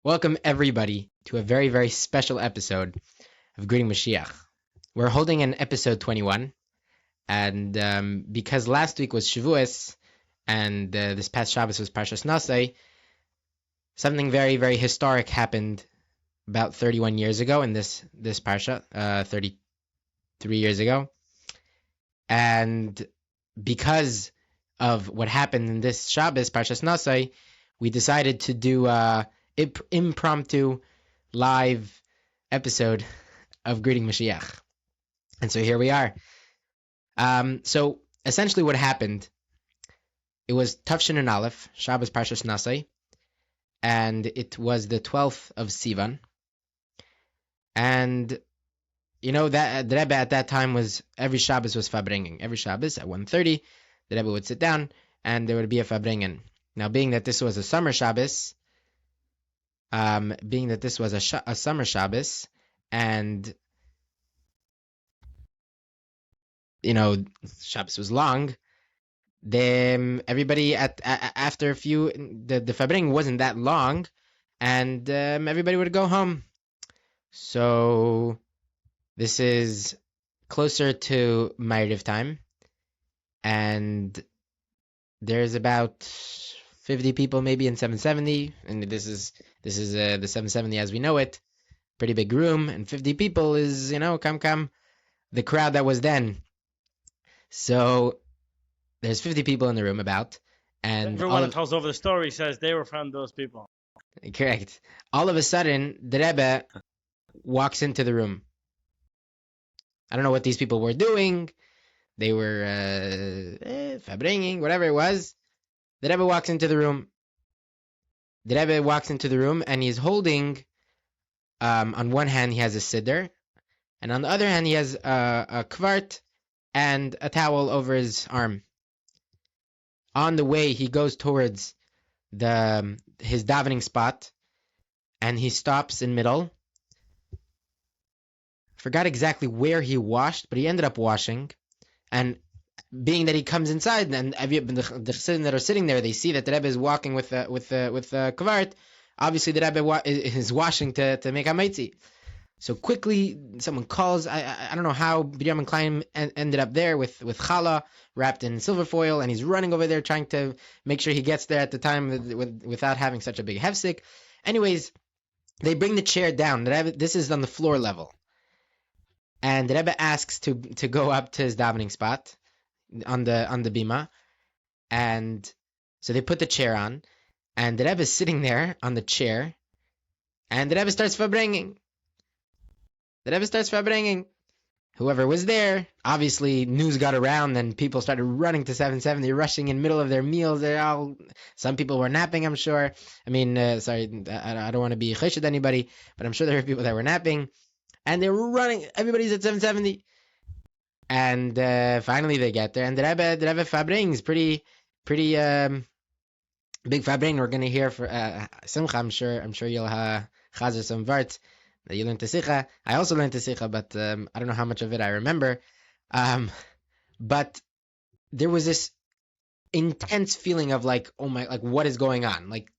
Welcome everybody to a very, very special episode of Greeting Mashiach. We're holding an episode 21, and because last week was Shavuos, and this past Shabbos was Parshas Nasai, something very, very historic happened about 31 years ago in this Parsha, 33 years ago. And because of what happened in this Shabbos, Parshas Nasai, we decided to do impromptu live episode of Greeting Mashiach. And so here we are. So essentially what happened, it was Tafshin and Aleph, Shabbos Parshas Nasai, and it was the 12th of Sivan. And you know that the Rebbe at that time was, every Shabbos was farbrengen. Every Shabbos at 1:30, the Rebbe would sit down and there would be a farbrengen. Now, being that this was a summer Shabbos, and you know Shabbos was long, then everybody after a few, the farbrengen wasn't that long, and everybody would go home. So this is closer to Ma'ariv time, and there's about 50 people maybe in 770, and this is the 770 as we know it. Pretty big room, and 50 people is, come, the crowd that was then. So there's 50 people in the room about, and everyone that tells over the story says they were from those people. Correct. All of a sudden, the Rebbe walks into the room. I don't know what these people were doing. They were farbrengen, whatever it was. The Rebbe walks into the room. And he's holding, on one hand he has a siddur, and on the other hand he has a kvart and a towel over his arm. On the way he goes towards his davening spot, and he stops in middle. Forgot exactly where he washed, but he ended up washing. And being that he comes inside, and the chassidim that are sitting there, they see that the Rebbe is walking with a kvart. Obviously, the Rebbe is washing to make hamaitzi. So quickly, someone calls. I don't know how B'Yamin Klein ended up there with challah wrapped in silver foil, and he's running over there trying to make sure he gets there at the time without having such a big hefsek. Anyways, they bring the chair down. The Rebbe, this is on the floor level, and the Rebbe asks to go up to his davening spot on the bima, and so they put the chair on, and the Rebbe is sitting there on the chair, and the Rebbe starts farbrengen. Whoever was there, obviously news got around, and people started running to 770, rushing in middle of their meals. Some people were napping, I'm sure. I mean, sorry, I don't want to be chesed anybody, but I'm sure there were people that were napping, and they were running. Everybody's at 770. And finally they get there, and the Rebbe farbrengen is pretty big farbrengen. We're gonna hear for Simcha. I'm sure you'll chazer some varts that you learned to Sicha. I also learned to Sicha, but I don't know how much of it I remember. But there was this intense feeling of like, oh my, like what is going on? Like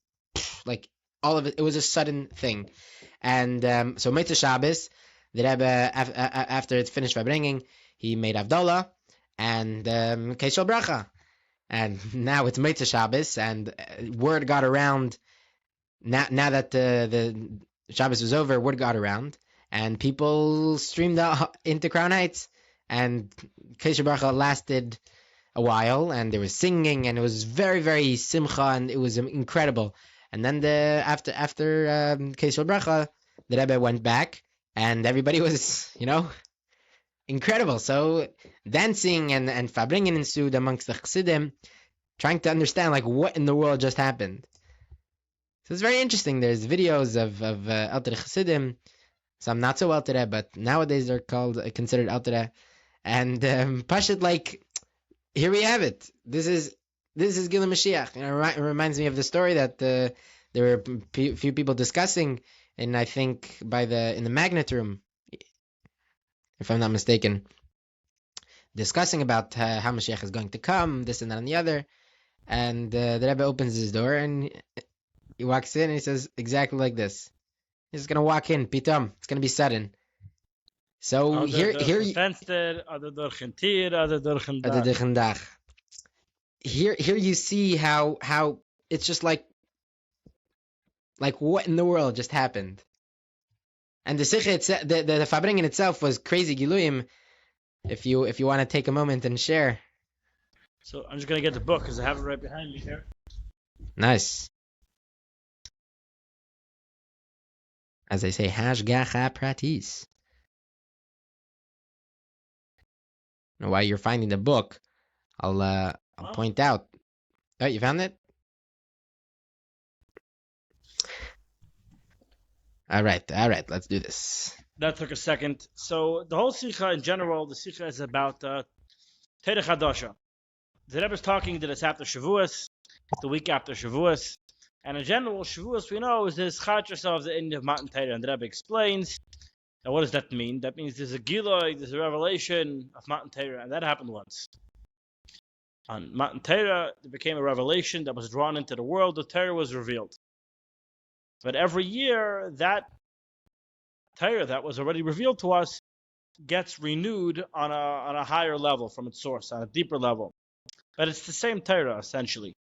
all of it. It was a sudden thing, and so Mitzvah Shabbos, the Rebbe after it's finished farbrengen, he made Avdallah and Keishel Bracha. And now it's Mitzvah Shabbos, and word got around. Now that the Shabbos was over, word got around, and people streamed out into Crown Heights. And Keishel Bracha lasted a while, and there was singing, and it was very, very simcha, and it was incredible. And then after Keishel Bracha, the Rebbe went back, and everybody was, incredible. So dancing and farbrengen ensued amongst the chassidim, trying to understand like what in the world just happened. So it's very interesting. There's videos of Alter chassidim, some not so Alter, but nowadays they're considered Alter. And Pashut, like, here we have it. This is Gilui Mashiach. It reminds me of the story that there were a few people discussing, and I think in the Magnet room, if I'm not mistaken, discussing about how Mashiach is going to come, this and that and the other. And the Rebbe opens his door, and He walks in and he says exactly like this. He's just gonna walk in, pitam. It's gonna be sudden. So Other here durch ein Fenster, other durch ein Tier, other durch ein Dach. Here you see how it's just like what in the world just happened. And the sikha itself, the farbrengen itself was crazy giluyim. If you want to take a moment and share. So I'm just gonna get the book because I have it right behind me here. Nice. As they say, hashgacha pratis. Now, while you're finding the book, I'll point out. Oh, you found it? All right, let's do this. That took a second. So the whole sikha in general, the sikha is about Terech Hadasha. The Rebbe is talking that it's after Shavuos, the week after Shavuos. And in general, Shavuos, we know, is this Chadras of the end of Matan Torah. And the Rebbe explains, now what does that mean? That means there's a Giloi, there's a revelation of Matan Torah, and that happened once. On Matan Torah, it became a revelation that was drawn into the world, the Torah was revealed. But every year, that Torah that was already revealed to us gets renewed on a higher level from its source, on a deeper level. But it's the same Torah, essentially.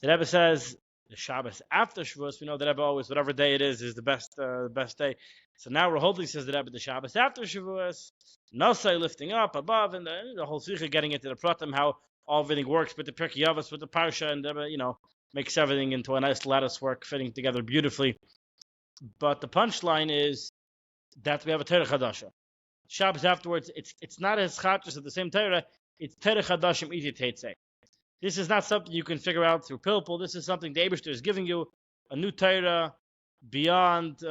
The Rebbe says, the Shabbos after Shavuos, we know that Rebbe always, whatever day it is the best day. So now we're holding, says the Rebbe, the Shabbos after Shavuos, Nosai lifting up above, and the whole Sikha getting into the Pratim, how everything works with the Pirkei Avos, with the Parsha, and Rebbe, makes everything into a nice lattice work, fitting together beautifully. But the punchline is that we have a Torah Chadasha. Shabbos afterwards, it's not as Chadras of the same Torah, it's Torah Chadashim Iti Teitzei. This is not something you can figure out through Pilpul. This is something the Eibishter is giving you, a new Torah beyond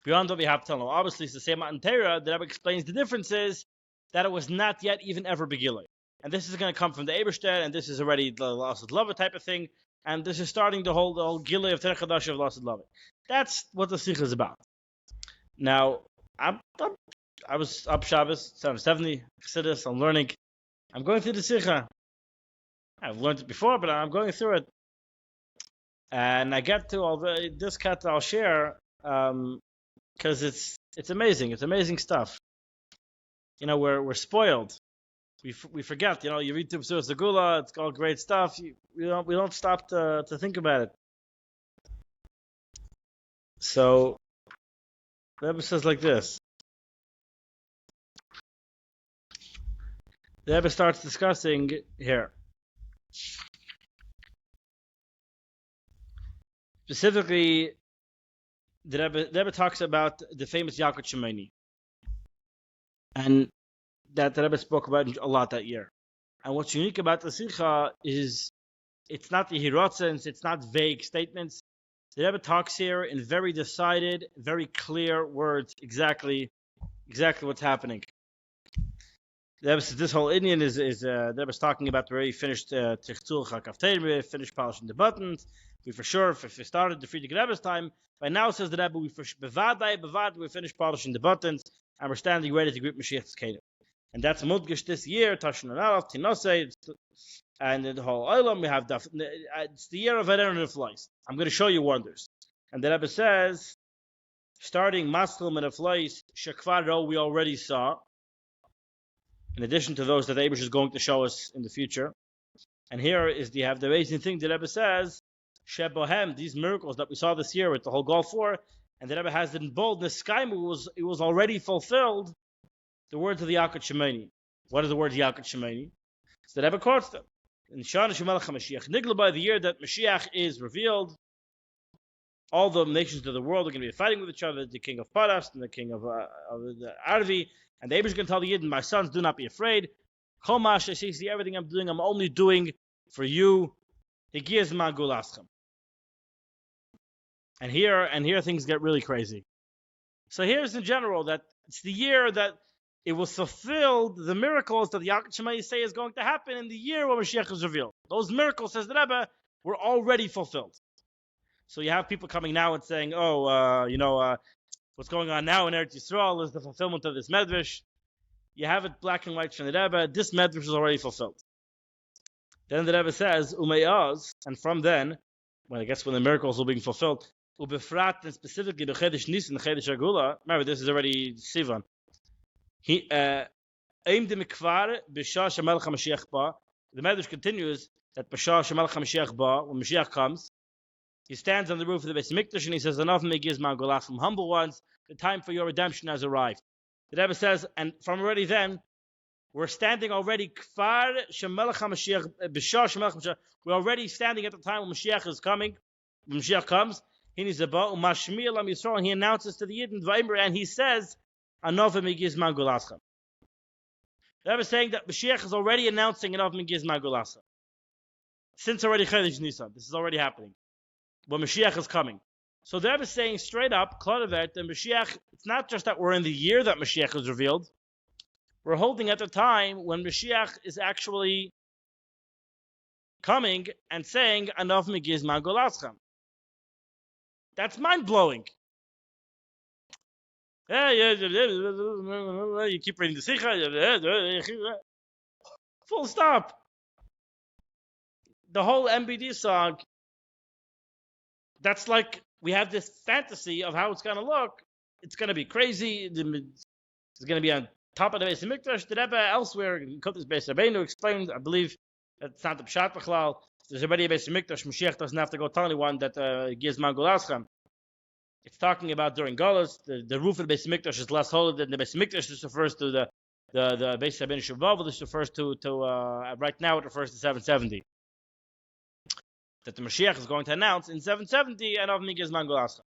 what we have to know. Obviously, it's the same Matan Torah. The Rebbe explains the difference is that it was not yet even ever Begilui. And this is going to come from the Eibishter, and this is already the Lasad Lava type of thing. And this is starting the whole Gilui of Terech Chadash of Lasad Lava. That's what the Sikha is about. Now, I was up Shabbos, 770, Chassidus, I'm learning. I'm going through the Sikha. I've learned it before, but I'm going through it. And I get to this cut I'll share because it's amazing. It's amazing stuff. We're spoiled. We forget. You read Tubsur Segula, it's all great stuff. We don't stop to think about it. So the Rebbe says like this. The Rebbe starts discussing here. Specifically, the Rebbe talks about the famous Yaakov Shemini. And that the Rebbe spoke about a lot that year. And what's unique about the Sikha is it's not the hirotzens, it's not vague statements. The Rebbe talks here in very decided, very clear words exactly what's happening. The Rebbe says this whole Indian is the Rebbe's talking about the already finished Tichtzul Chakavteir, finished polishing the buttons. We for sure, if we started the Friedrich Rebbe's time, by now says the Rebbe, we finished polishing the buttons, and we're standing ready to greet Mashiach's Kingdom. And that's Mudgish this year, Tashin Alaf, Tinose, and in the whole Olam we have it's the year of Eren and Flies. I'm going to show you wonders. And the Rebbe says, starting Maslim and Flies, Shekvaro we already saw, in addition to those that the Eibush is going to show us in the future. And here you have the amazing thing the Rebbe says, Shebohem, these miracles that we saw this year with the whole Gulf War, and the Rebbe has it in bold, the sky it was already fulfilled, the words of the Yaakov Shemini. What is the word Yaakov Shemini? So the Rebbe quotes them. In Shana Shemelech HaMashiach, Nigla, by the year that Mashiach is revealed, all the nations of the world are going to be fighting with each other, the king of Paras and the king of the Arvi, and the Eibush is going to tell the Yidden, my sons, do not be afraid. Kol Masha, see everything I'm doing, I'm only doing for you. Higiyaz Ma'gulaschem. And here things get really crazy. So here's in general that it's the year that it was fulfilled, the miracles that the Yaakov Shemai say is going to happen in the year when Mashiach is revealed. Those miracles, says the Rebbe, were already fulfilled. So you have people coming now and saying, what's going on now in Eretz Yisrael is the fulfillment of this medrash. You have it black and white from the Rebbe. This medrash is already fulfilled. Then the Rebbe says, Umayaz, and from then, when I guess when the miracles will be fulfilled, Ubefrat, and specifically the Chedesh Nisan, the Chedesh Agula, remember this is already Sivan. He aimed the Mikvar, Bishah Shemelech HaMashiach Ba. The Medrash continues that Bishah Shemelech HaMashiach Ba, when Mashiach comes, he stands on the roof of the Beis Mikdash and he says, Enough Megiz Ma'golach, from humble ones, the time for your redemption has arrived. The Rebbe says, and from already then, we're standing already Kfar Shemelech HaMashiach, Bishah Shemelech HaMashiach. We're already standing at the time when Mashiach is coming. When Mashiach comes, he announces to the Yidden Vaymer, and he says, Anov Megiz Ma'golaschem. The Rebbe is saying that Mashiach is already announcing Anov Megiz Ma'golaschem. Since already Chedesh Nisan, this is already happening. When Mashiach is coming. So the Rebbe is saying straight up, Klodavet, that Mashiach, it's not just that we're in the year that Mashiach is revealed. We're holding at the time when Mashiach is actually coming and saying, Anov Megiz Ma'golaschem. That's mind-blowing. You keep reading the Sikha. Full stop. The whole MBD song, that's like, we have this fantasy of how it's going to look. It's going to be crazy. It's going to be on top of the Beis Mikdash. The Rebbe elsewhere, Kodesh Beis Rabbeinu explained, I believe, that it's not the Pshat B'chlal. There's already a Beis Mikdash. Mashiach doesn't have to go tell anyone that gives Ma'golaschem. It's talking about during Galus, the roof of the Beis Mikdash is less holy than the Beis Mikdash. This refers to the Beis Rabbeinu Shubavel. This refers to right now it refers to 770. That the Mashiach is going to announce in 770 and of Migiz Ma'golaschem.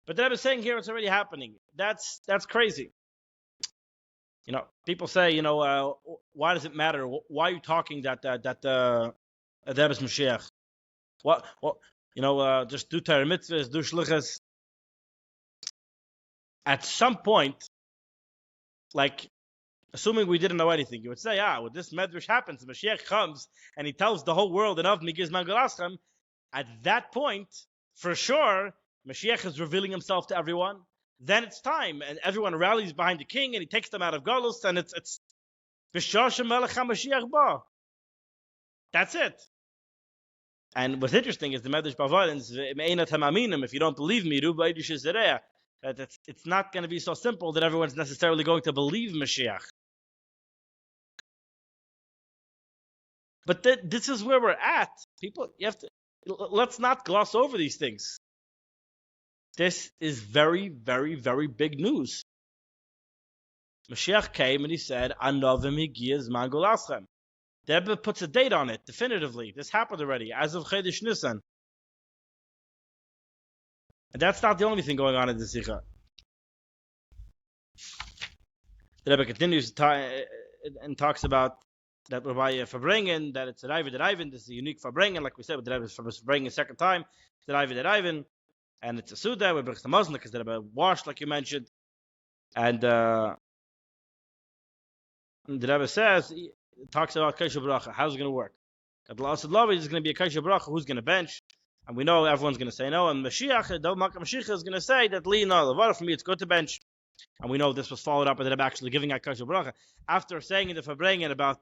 But the Rebbe is saying here it's already happening. That's crazy. You know, people say, why does it matter? Why are you talking that the Rebbe is Mashiach? What just do Torah mitzvahs, do shlichus. At some point, like, assuming we didn't know anything, you would say, when this medrash happens, Mashiach comes and he tells the whole world enough Migiz Ma'golaschem. At that point, for sure, Mashiach is revealing himself to everyone. Then it's time, and everyone rallies behind the king, and he takes them out of Galus, and it's Bishah Shemelech HaMashiach Ba. That's it. And what's interesting is the medrash Bavarins, if you don't believe me, that it's not going to be so simple that everyone's necessarily going to believe Mashiach. But this is where we're at. People, let's not gloss over these things. This is very, very, very big news. Mashiach came and he said, Anovim Higiaz Ma'golaschem. The Rebbe puts a date on it, definitively. This happened already, as of Chedesh Nisan. And that's not the only thing going on in the Sikha. The Rebbe continues and talks about that we're by farbrengen, that it's a Rebbe. This is a unique farbrengen, like we said, with the Rebbe farbrengen second time. It's a Rebbe, and it's a Suda, we bring the Muslim, because the Rebbe washed, like you mentioned. And the Rebbe says, talks about Kaisha Bracha. How's it going to work? That Allah said, is going to be a Kaisha Bracha, who's going to bench? And we know everyone's going to say no. And Mashiach, the Mashiach is going to say that Li no, for me it's good to bench. And we know this was followed up with them actually giving out Kaisha Bracha. After saying in the farbrengen about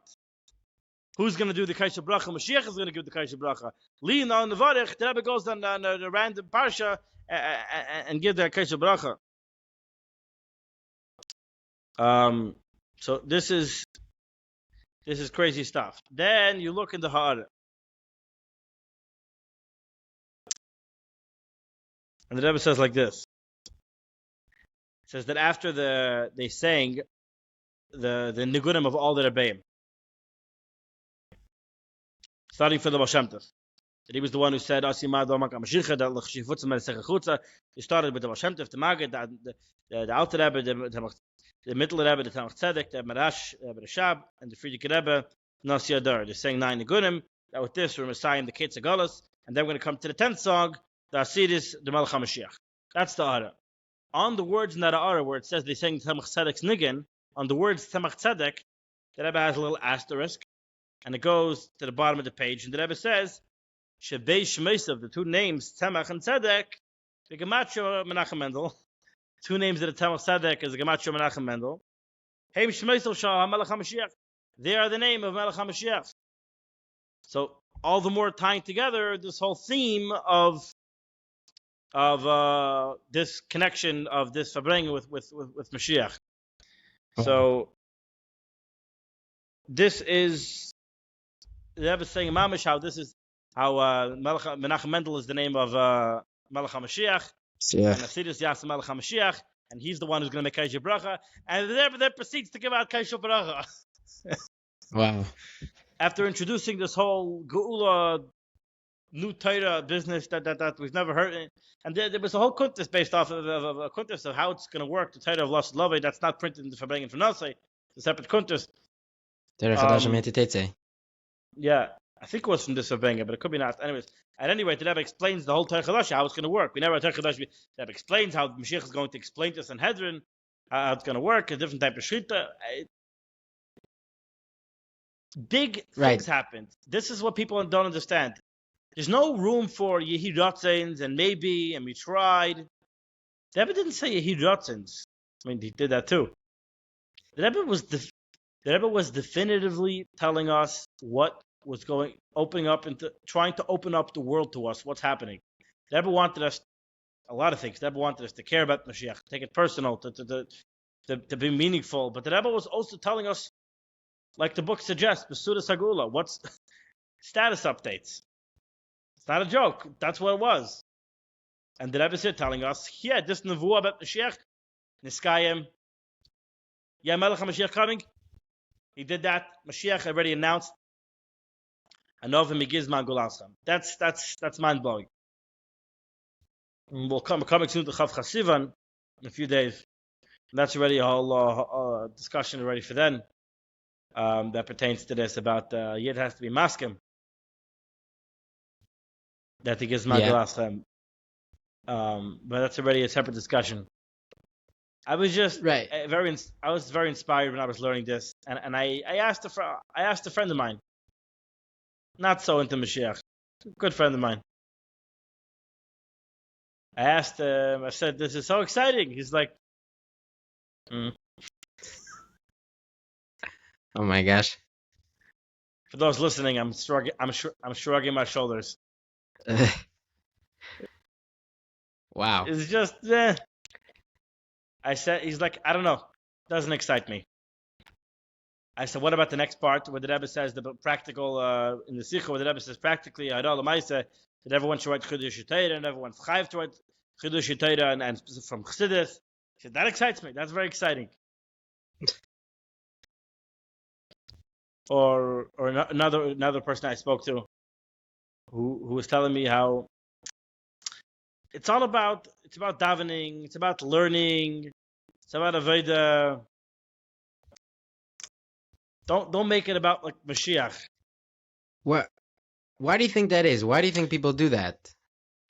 who's going to do the Kaisha Bracha, Mashiach is going to give the Kaisha Bracha. Li no Nevarich, the Rebbe goes on the random parsha and give the Kaisha Bracha. So this is crazy stuff. Then you look in the Ha'ara. And the Rebbe says like this. It says that after they sang the nigunim of all the Rebbeim, starting from the Baal Shem Tov, that he was the one who said, he started with the Baal Shem Tov, the Maggid, the Alter Rebbe, the Middle Rebbe, the Tanach Tzedek, the Marash, the Rashab, and the Frierdiker Rebbe, Nasi Adar. They're saying 9 nigunim. That with this, we're Messiah the Ketz Galus, and then we're going to come to the 10th song, the Asidis, the Melech HaMashiach. That's the Ara. On the words in that Ara, where it says they sang Tzemach Tzedek's Nigun, on the words Tzemach Tzedek, the Rebbe has a little asterisk, and it goes to the bottom of the page, and the Rebbe says, Shebei Shmeisav, the two names, Tzemach and Tzedek, the Gematria Menachem Mendel, two names that are Tzemach Tzedek is the Gematria Menachem Mendel, Heim Shmeisav Shah Melech HaMashiach, they are the name of Melech HaMashiach. So all the more tying together this whole theme of this connection of this farbrengen with Mashiach. So this is the Rebbe saying in Mamish how this is how Menachem Mendel is the name of Melech HaMashiach, Yeah. and Hasidus Yasa Melech HaMashiach, and he's the one who's going to make Kaisha Bracha, and the Rebbe then proceeds to give out Kaisha Bracha. Wow. After introducing this whole Geula new Torah business that we've never heard, and there was a whole kuntis based off of a kuntis of how it's going to work. The Torah of Last Love that's not printed in the farbrengen from Nasai, the separate kuntis. Yeah, I think it was from the farbrengen, but it could be not. Anyways, at any rate, the Rebbe explains the whole Torah Chadash, how it's going to work. We never had Torah Chadash. The Rebbe explains how Mashiach is going to explain to us in Hedron how it's going to work, a different type of shita. Big things happened. This is what people don't understand. There's no room for Yehi Ratzins and maybe, and we tried. The Rebbe didn't say Yehi Ratzins. I mean, he did that too. The Rebbe was definitively telling us what was opening up trying to open up the world to us, what's happening. The Rebbe wanted us a lot of things. The Rebbe wanted us to care about Mashiach, take it personal, to be meaningful. But the Rebbe was also telling us, like the book suggests, Besuda Sagula, what's status updates. It's not a joke. That's what it was. And the Rebbe is here telling us, yeah, this nevuah about Mashiach, Niskayim, yeah, Melech HaMashiach coming. He did that. Mashiach already announced. Anovim Igizman Gulascham. That's mind blowing. We're coming soon to Chav Chasivan in a few days. And that's already a whole discussion already for then. That pertains to this about Yid has to be maskim. That he gives Gulascham. But that's already a separate discussion. I was just I was very inspired when I was learning this, and I asked a friend of mine, not so into Mashiach, good friend of mine. I asked him, I said, "This is so exciting." He's like, "Oh my gosh!" For those listening, I'm shrugging my shoulders. Wow. It's just. I said, he's like, I don't know. Doesn't excite me. I said, what about the next part where the Rebbe says the practical, in the Sikha, where the Rebbe says practically, that everyone should write Chidush Torah and everyone's chayiv to write Chidush Torah and from Chassidus. He said, that excites me. That's very exciting. Or another person I spoke to who was telling me how it's about davening, it's about learning, it's about avodah. Don't make it about like Mashiach. What? Why do you think that is? Why do you think people do that?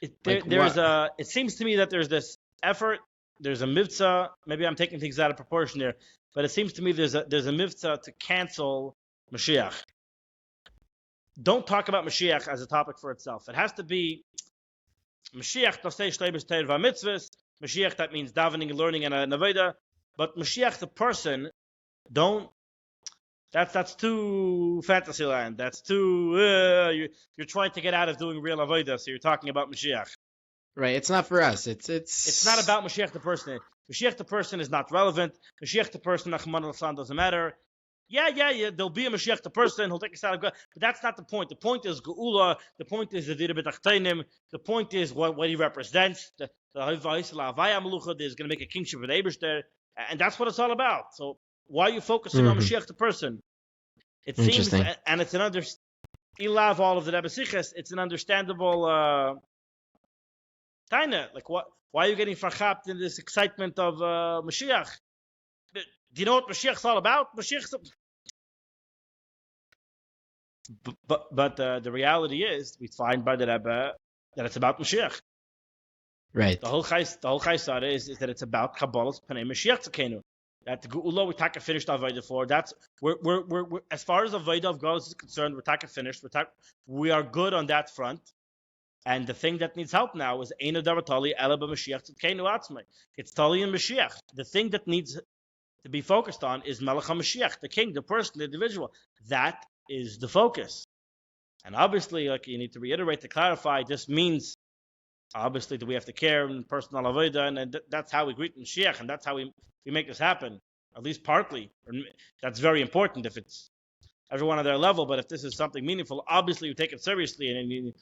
It seems to me that there's this effort. There's a mitzvah. Maybe I'm taking things out of proportion here, but it seems to me there's a mitzvah to cancel Mashiach. Don't talk about Mashiach as a topic for itself. It has to be Mashiach, Mashiach, that means davening and learning and avodah. But Mashiach, the person, that's too fantasy land. That's too, you're trying to get out of doing real avodah, so you're talking about Mashiach. Right, it's not for us. It's not about Mashiach the person. Mashiach the person is not relevant. Mashiach the person, Nachman al-San, doesn't matter. Yeah, there'll be a Mashiach the person, he'll take us out of God. But that's not the point. The point is Geula, the point is the Dira B'Tachtainim, the point is what he represents, the there's going to make a kingship with Eibishter, and that's what it's all about. So why are you focusing on Mashiach the person? It seems, and it's Ilav all of the Rebbe Siches, it's an understandable Taina. Like, why are you getting farchapt in this excitement of Mashiach? Do you know what Mashiach's all about? But the reality is, we find by the Rebbe that it's about Mashiach. Right. The whole Chaisara is that it's about Kabbalah's Panei Mashiach Tzekenu. That the Geula we taka finished Avodah for. That's we're as far as Avodah of God is concerned, we're taka finished. We are good on that front. And the thing that needs help now is Eina Davatali Ela B'Mashiach Tzekenu Atzmai. It's Tali and Mashiach. The thing that needs to be focused on is Melech HaMashiach, the king, the person, the individual. That is the focus. And obviously, like you need to reiterate to clarify, this means obviously that we have to care in personal avodah, and that's how we greet Mashiach, and that's how we make this happen, at least partly. That's very important if it's everyone on their level. But if this is something meaningful, obviously you take it seriously, and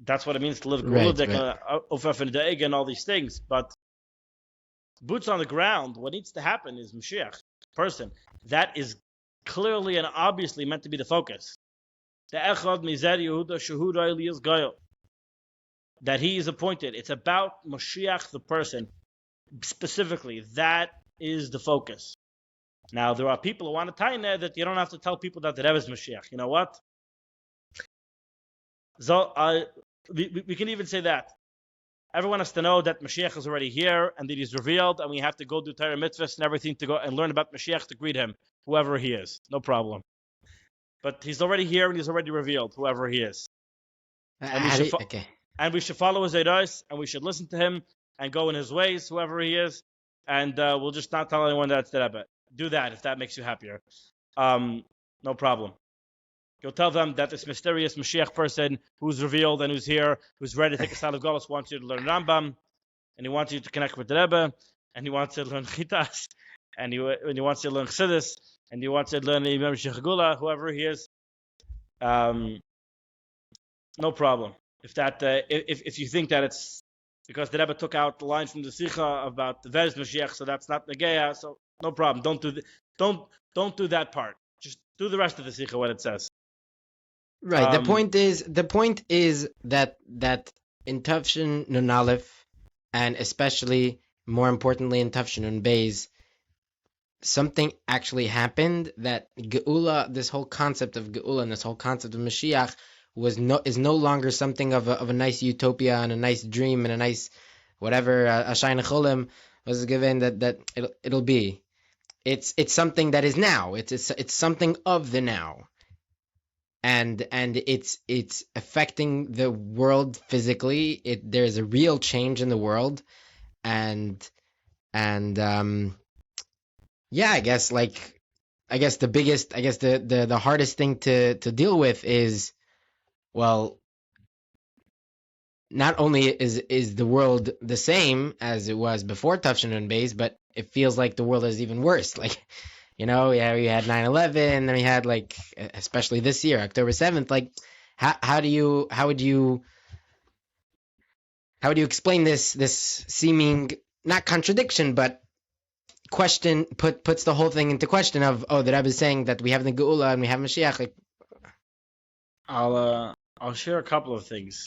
that's what it means to live Geulah, and all these things. But boots on the ground, what needs to happen is Mashiach person. That is clearly and obviously meant to be the focus. The Echad Mizer Yehuda Shehuda Elias Goyal. That he is appointed. It's about Moshiach the person. Specifically, that is the focus. Now, there are people who want to tie in there that you don't have to tell people that the Rebbe is Moshiach. You know what? So, we can even say that. Everyone has to know that Mashiach is already here and that he's revealed, and we have to go do Torah mitzvahs and everything to go and learn about Mashiach to greet him, whoever he is. No problem. But he's already here and he's already revealed, whoever he is. And we should follow his advice, and we should listen to him and go in his ways, whoever he is. And we'll just not tell anyone that's the Rebbe. Do that if that makes you happier. No problem. You'll tell them that this mysterious Mashiach person who's revealed and who's here, who's ready to take a side of Golos, wants you to learn Rambam, and he wants you to connect with the Rebbe, and he wants you to learn Chitas, and he wants you to learn Chassidus, and he wants you to learn Imam Shechagula, whoever he is. No problem. If you think that it's because the Rebbe took out the line from the Sikha about the Vez Mashiach, so that's not Negeya, so no problem. Don't do that part. Just do the rest of the Sikha, what it says. Right. The point is that in Tafshin Nun Aleph, and especially more importantly in Tafshin Nun Beis, something actually happened that Geula, this whole concept of Geula and this whole concept of Mashiach is no longer something of a nice utopia and a nice dream and a nice whatever a Shayna Cholim was given that it'll be. It's something that is now. It's something of the now. And it's affecting the world physically. There's a real change in the world, and yeah, I guess the hardest thing to deal with is, well, not only is the world the same as it was before Tafshin Nun Beis, but it feels like the world is even worse. Like, we had 9/11, and we had, like, especially this year, October 7th. Like, how would you explain this seeming not contradiction, but question puts the whole thing into question of, the Rebbe is saying that we have the Geula and we have Mashiach. Like, I'll share a couple of things.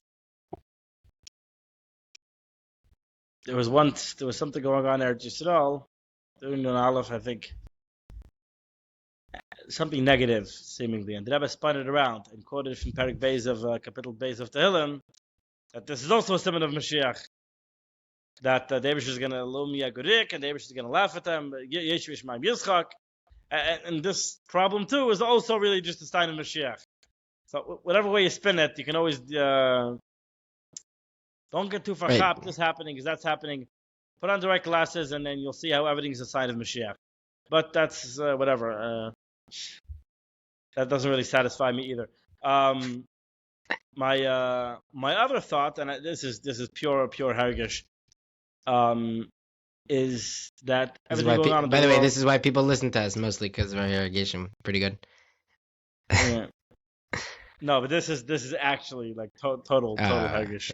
There was something going on there at Yisrael during Nun Aleph, I think. Something negative, seemingly, and the Rebbe spun it around and quoted from Perek Beis of Kapitel Beis of Tehillim that this is also a symbol of Mashiach. That the Eibush is going to loom Yagurik, and the Eibush is going to laugh at them. Yeshu Yishmaim Yitzchak, and this problem too is also really just a sign of Mashiach. So whatever way you spin it, you can always don't get too far caught. Right. This happening is that's happening. Put on the right glasses, and then you'll see how everything is a sign of Mashiach. But that's whatever. That doesn't really satisfy me either. My other thought, and this is pure Hergish, is that everything going on. By the way, this is why people listen to us mostly because of our irrigation. Pretty good. Yeah. No, but this is actually like total Hergish.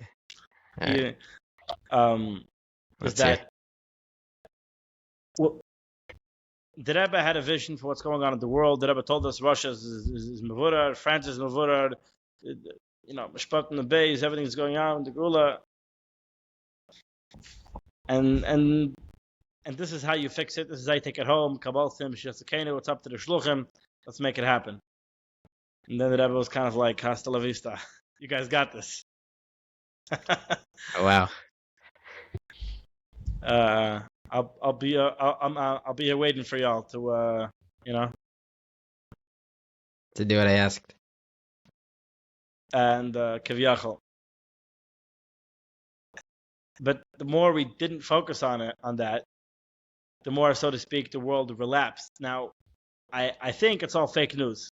Right. Is that the Rebbe had a vision for what's going on in the world. The Rebbe told us Russia is Mevurar, France is Mevurar, Mishpat and the Beis, everything's going on, the Geula. And this is how you fix it. This is how you take it home. Kabbalah Sim, Shesakenu, it's up to the Shluchim. Let's make it happen. And then the Rebbe was kind of like, hasta la vista. You guys got this. Oh, wow. I'll be here waiting for y'all to to do what I asked. And Kiviyachol. But the more we didn't focus on that, the more, so to speak, the world relapsed. Now, I think it's all fake news.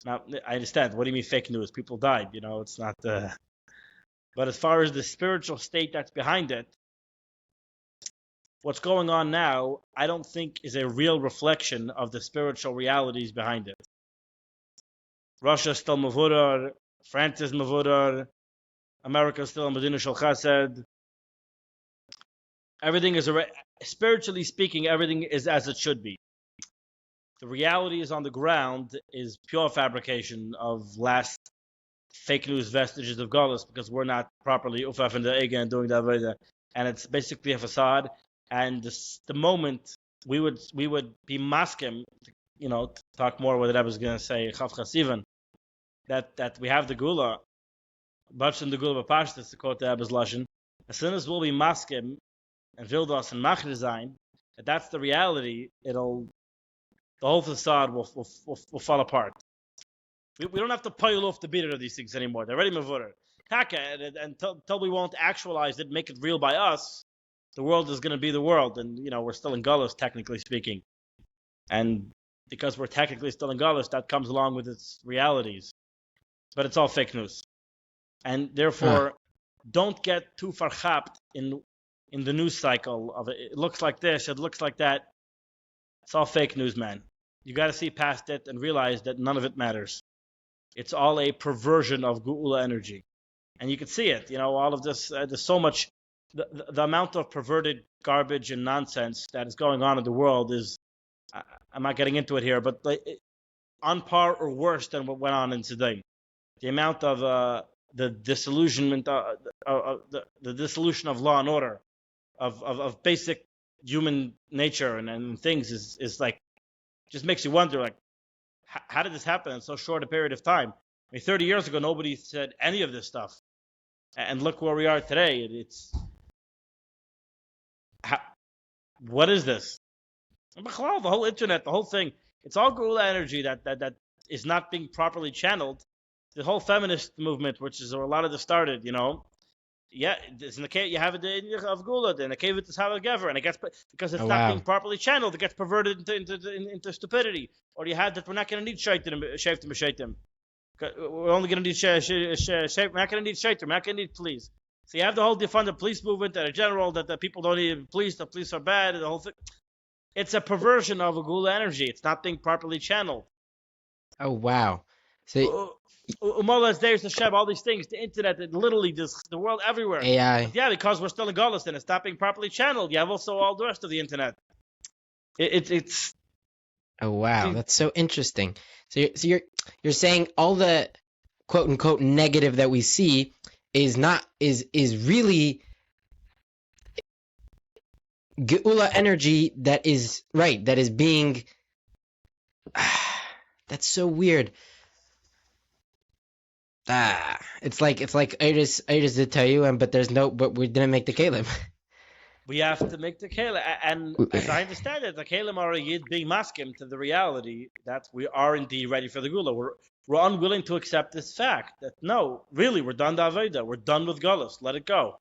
Now, I understand. What do you mean fake news? People died. It's not. But as far as the spiritual state that's behind it, what's going on now, I don't think is a real reflection of the spiritual realities behind it. Russia is still Mavurar, France is Mavurar, America is still Medina Shal Chesed. Everything is, spiritually speaking, everything is as it should be. The reality is on the ground is pure fabrication of last fake news vestiges of Golos, because we're not properly ufaf in the Ega and doing that, and it's basically a facade. And the moment we would be maskim, to talk more what I was going to say, Chav Chasivan, that we have the Gula, Bach in the Gula Bapashtas, to quote the Rebbe's Lashon, as soon as we'll be maskim and Vildos and Mach design, that's the reality, the whole facade will fall apart. We don't have to pile off the beat of these things anymore. They're already mavurer. Until we won't actualize it, make it real by us, the world is going to be the world. And, we're still in Gullus, technically speaking. And because we're technically still in Gullus, that comes along with its realities. But it's all fake news. And therefore, don't get too farchapt in the news cycle of it. It looks like this, it looks like that. It's all fake news, man. You got to see past it and realize that none of it matters. It's all a perversion of Geula energy. And you can see it. All of this, there's so much, the amount of perverted garbage and nonsense that is going on in the world is, I'm not getting into it here, but on par or worse than what went on in today. The amount of the disillusionment, the dissolution of law and order, of basic human nature and things is like, just makes you wonder, like, how did this happen in so short a period of time? 30 years ago, nobody said any of this stuff. And look where we are today. What is this? The whole internet, the whole thing, it's all Geula energy that is not being properly channeled. The whole feminist movement, which is where a lot of this started, Yeah, it's in the cave. You have it of Geula, in the cave it's how Gever, and it gets, because it's not being properly channeled, it gets perverted into stupidity. Or you have that we're not going to need shaitim. We're only going to need we're not going to need shaitim. We're not going to need police. So you have the whole defund the police movement and a general that the people don't need police. The police are bad. And the whole thing. It's a perversion of a Geula energy. It's not being properly channeled. Oh wow! So. Umolas, there's the Sheb, all these things, the internet, literally the world everywhere. AI. But yeah, because we're still in Golis and it's not being properly channeled. You have also all the rest of the internet. It's. Oh wow, that's so interesting. So you're saying all the quote unquote negative that we see is really Geula energy that is being. That's so weird. It's like Iris did tell you, but we didn't make the Kalim. We have to make the Kalim, and as I understand it, the Kalim are being maskim to the reality that we are indeed ready for the Geula. We're unwilling to accept this fact that no, really, we're done the Aveda. We're done with Gullus. Let it go.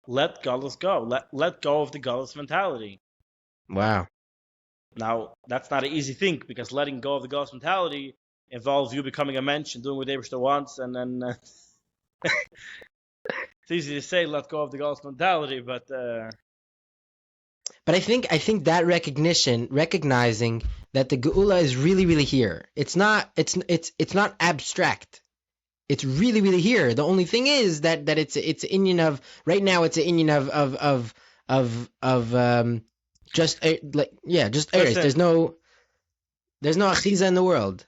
Let Gullus go. Let go of the Gullus mentality. Wow. Now that's not an easy thing, because letting go of the Gullus mentality involves you becoming a mensch and doing what Eberster wants, and then it's easy to say let go of the Gullus mentality, but I think that recognizing that the Geula is really, really here. It's not abstract. It's really, really here. The only thing is that it's an Indian of right now. It's an Indian of just Eretz. There's no achiza in the world.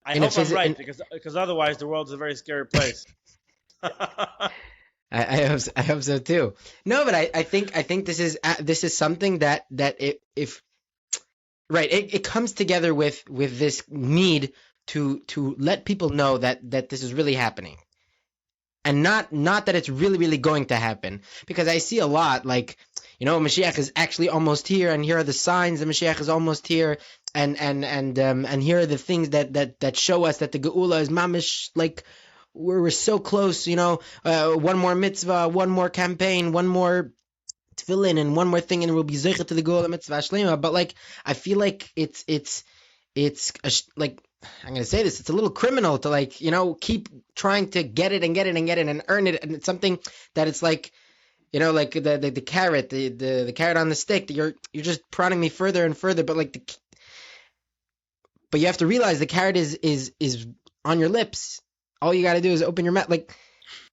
I hope I'm right, because otherwise the world is a very scary place. I hope so too. No, but I think this is something that it comes together with this need to let people know that this is really happening, and not that it's really, really going to happen, because I see a lot like, Mashiach is actually almost here, and here are the signs that Mashiach is almost here, and here are the things that show us that the Geula is mamish, like we're so close, one more mitzvah, one more campaign, one more tefillin, and one more thing, and we'll be zeicha to the Geula mitzvah shlema. But like, I feel like it's like I'm going to say this, it's a little criminal to like, keep trying to get it and get it and get it and earn it. And it's something that it's like, like the carrot, the carrot on the stick, you're just prodding me further and further. But like but you have to realize the carrot is on your lips. All you got to do is open your mouth. Like,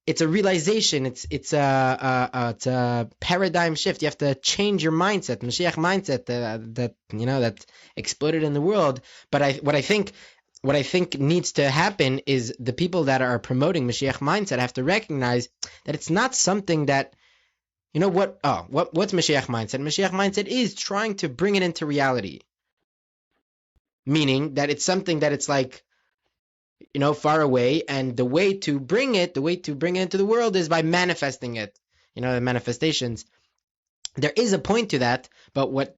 it's a realization. It's a paradigm shift. You have to change your mindset, Mashiach mindset that exploded in the world. But what I think needs to happen is the people that are promoting Mashiach mindset have to recognize that it's not something that, what's Mashiach mindset? Mashiach mindset is trying to bring it into reality. Meaning that it's something that it's like, far away, and the way to bring it into the world is by manifesting it. The manifestations. There is a point to that, but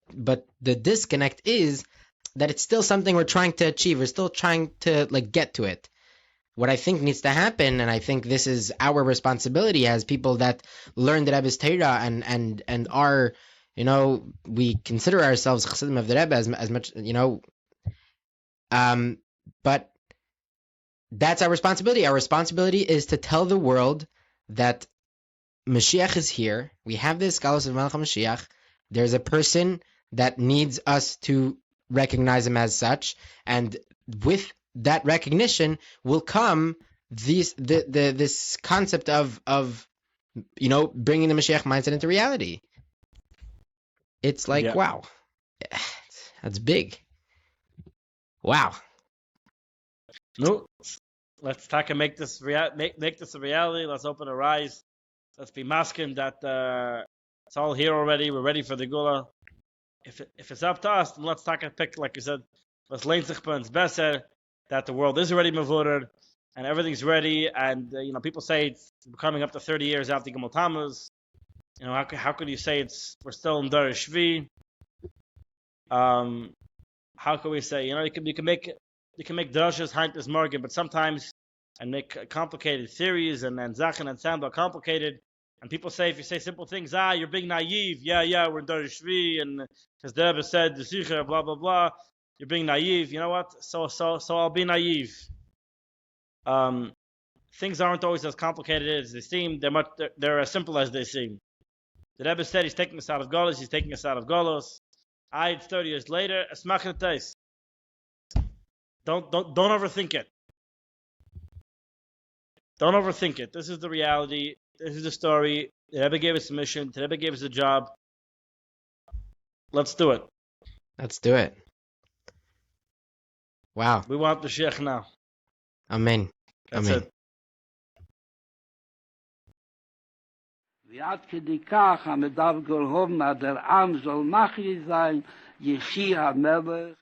the disconnect is that it's still something we're trying to achieve. We're still trying to get to it. What I think needs to happen, and I think this is our responsibility as people that learn the Rebbe's Torah and are, we consider ourselves Chassidim of the Rebbe as much, but that's our responsibility. Our responsibility is to tell the world that Mashiach is here. We have this Galus of Melech Mashiach. There's a person that needs us to recognize him as such, and with that recognition will come this concept of bringing the Mashiach mindset into reality. It's like, wow, that's big. Wow. No, let's talk and make this make this a reality. Let's open our eyes. Let's be masking that it's all here already. We're ready for the Gula. If it's up to us, then let's talk and pick, like you said, let's learn sichpens better that the world is already mavurad and everything's ready. And people say it's coming up to 30 years after Gimel Tammuz. How could you say we're still in Dar Shvi? How can we say you can make drushes Heintes Morgan, but sometimes and make complicated theories and Zachen and sound all complicated. And people say, if you say simple things, you're being naive. Yeah, we're in Dar Shvi, and because the Rebbe said the Sicha, blah blah blah. You're being naive. You know what? So I'll be naive. Things aren't always as complicated as they seem. They're as simple as they seem. The Rebbe said he's taking us out of Golos. He's taking us out of Golos. It's 30 years later. Esmachet Tais. Don't overthink it. Don't overthink it. This is the reality. This is the story. The Rebbe gave us a mission. The Rebbe gave us a job. Let's do it. Let's do it. Wow. We want the Moshiach now. Amen. That's Amen. it. ועד כדי כך המדבר גולהוב der עם soll nachri sein, יחי המלך.